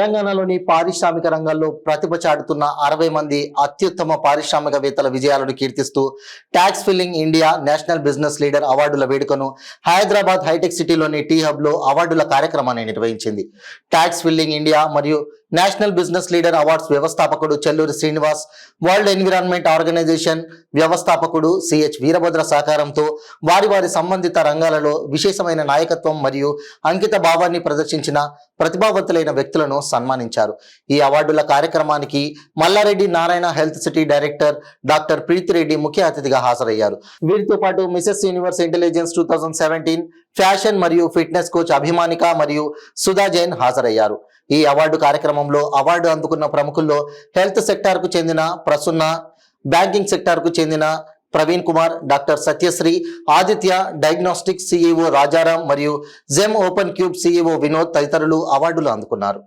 తెలంగాణలోని పారిశ్రామిక రంగంలో ప్రతిభ చాటుతున్న 60 మంది అత్యుత్తమ పారిశ్రామికవేత్తల విజయాలను కీర్తిస్తూ tax filling India national business leader అవార్డుల వేడుకను హైదరాబాద్ హైటెక్ సిటీలోని టీ హబ్లో అవార్డుల కార్యక్రమాన్ని నిర్వహించింది. ట్యాక్స్ ఫిల్లింగ్ ఇండియా మరియు నేషనల్ బిజినెస్ లీడర్ అవార్డ్స్ వ్యవస్థాపకుడు Chelluri Srinivas, world environment organisation వ్యవస్థాపకుడు సిహెచ్ వీరభద్ర సహకారంతో వారి సంబంధిత రంగాలలో విశేషమైన నాయకత్వం మరియు అంకిత భావాన్ని ప్రదర్శించిన ప్రతిభావంతులైన వ్యక్తులను సన్మానించారు. ఈ అవార్డుల కార్యక్రమానికి Malla Reddy Narayana health city director doctor Preethi Reddy ముఖ్య అతిథిగా హాజరయ్యారు. వీరితో పాటు మిసెస్ యూనివర్స్ ఇంటెలిజెన్స్ 2017 ఫ్యాషన్ మరియు ఫిట్నెస్ కోచ్ అభిమానిక మరియు సుధా జైన్ హాజరయ్యారు. ఈ అవార్డు కార్యక్రమంలో అవార్డు అందుకున్న ప్రముఖుల్లో హెల్త్ సెక్టార్ కు చెందిన ప్రసన్న, బ్యాంకింగ్ సెక్టార్ కు చెందిన Praveen Kumar, doctor Satyasri, Aditya diagnostics CEO Rajaram మరియు Gem Open Cube CEO Vinod తదితరులు అవార్డులు అందుకున్నారు.